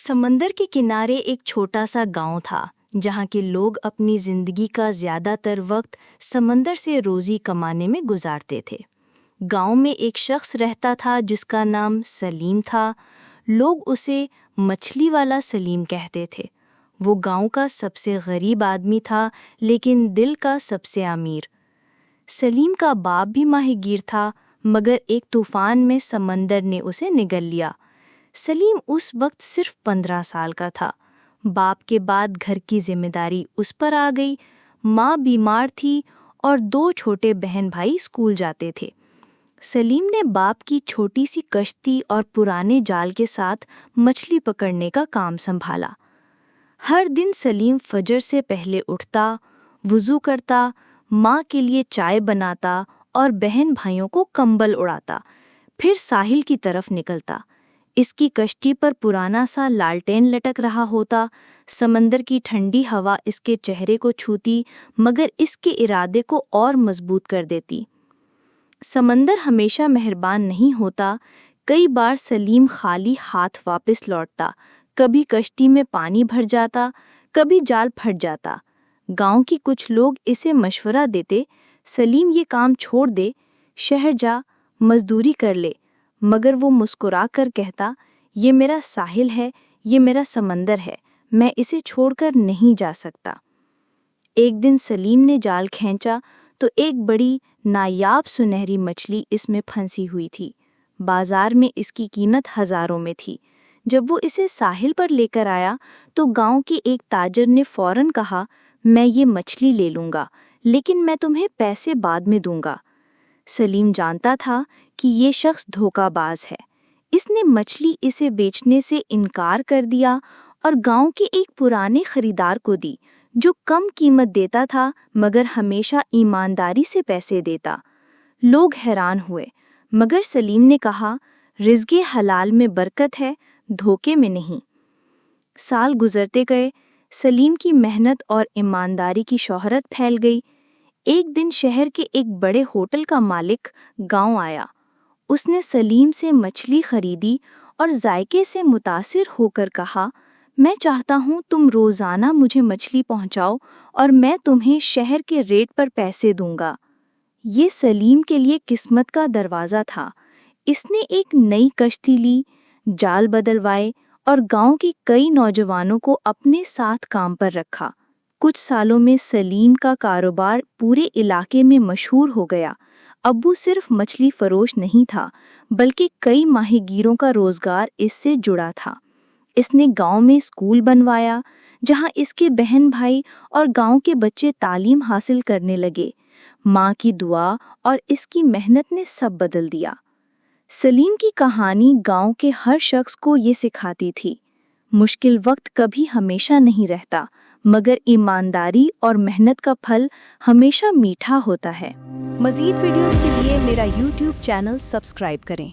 समंदर के किनारे एक छोटा सा गांव था जहां के लोग अपनी जिंदगी का ज्यादातर वक्त समंदर से रोजी कमाने में गुजारते थे। गांव में एक शख्स रहता था जिसका नाम सलीम था। लोग उसे मछली वाला सलीम कहते थे। वो गांव का सबसे गरीब आदमी था, लेकिन दिल का सबसे अमीर। सलीम का बाप भी माहिगीर था, मगर एक तूफान में समंदर ने उसे निगल लिया। सलीम उस वक्त सिर्फ 15 साल का था। बाप के बाद घर की जिम्मेदारी उस पर आ गई। माँ बीमार थी और 2 छोटे बहन भाई स्कूल जाते थे। सलीम ने बाप की छोटी सी कश्ती और पुराने जाल के साथ मछली पकड़ने का काम संभाला। हर दिन सलीम फजर से पहले उठता, वुज़ू करता, माँ के लिए चाय बनाता और बहन भाइयों को कंबल उड़ाता, फिर साहिल की तरफ निकलता। इसकी कश्ती पर पुराना सा लालटेन लटक रहा होता। समंदर की ठंडी हवा इसके चेहरे को छूती, मगर इसके इरादे को और मजबूत कर देती। समंदर हमेशा मेहरबान नहीं होता। कई बार सलीम खाली हाथ वापस लौटता। कभी कश्ती में पानी भर जाता, कभी जाल फट जाता। गांव की कुछ लोग इसे मशवरा देते, सलीम ये काम छोड़ दे, शहर जा, मजदूरी कर ले। मगर वो मुस्कुरा कर कहता, ये मेरा साहिल है, ये मेरा समंदर है, मैं इसे छोड़कर नहीं जा सकता। एक दिन सलीम ने जाल खींचा तो एक बड़ी नायाब सुनहरी मछली इसमें फंसी हुई थी। बाजार में इसकी कीमत हजारों में थी। जब वो इसे साहिल पर लेकर आया तो गांव के एक ताजर ने फौरन कहा, मैं ये मछली ले लूँगा, लेकिन मैं तुम्हें पैसे बाद में दूंगा। सलीम जानता था कि ये शख्स धोखाबाज है। इसने मछली इसे बेचने से इनकार कर दिया और गांव के एक पुराने खरीदार को दी, जो कम कीमत देता था मगर हमेशा ईमानदारी से पैसे देता। लोग हैरान हुए, मगर सलीम ने कहा, रिज़्क़े हलाल में बरकत है, धोखे में नहीं। साल गुजरते गए, सलीम की मेहनत और ईमानदारी की शोहरत फैल गई। एक दिन शहर के एक बड़े होटल का मालिक गांव आया। उसने सलीम से मछली खरीदी और जायके से मुतासिर होकर कहा, मैं चाहता हूँ तुम रोज़ाना मुझे मछली पहुँचाओ और मैं तुम्हें शहर के रेट पर पैसे दूंगा। ये सलीम के लिए किस्मत का दरवाज़ा था। इसने एक नई कश्ती ली, जाल बदलवाए और गांव के कई नौजवानों को अपने साथ काम पर रखा। कुछ सालों में सलीम का कारोबार पूरे इलाके में मशहूर हो गया। अब वो सिर्फ मछली फरोश नहीं था, बल्कि कई माहीगीरों का रोजगार इससे जुड़ा था। इसने गांव में स्कूल बनवाया, जहां इसके बहन भाई और गांव के बच्चे तालीम हासिल करने लगे। माँ की दुआ और इसकी मेहनत ने सब बदल दिया। सलीम की कहानी गांव के हर शख्स को ये सिखाती थी, मुश्किल वक्त कभी हमेशा नहीं रहता, मगर ईमानदारी और मेहनत का फल हमेशा मीठा होता है। मज़ीद वीडियोस के लिए मेरा YouTube चैनल सब्सक्राइब करें।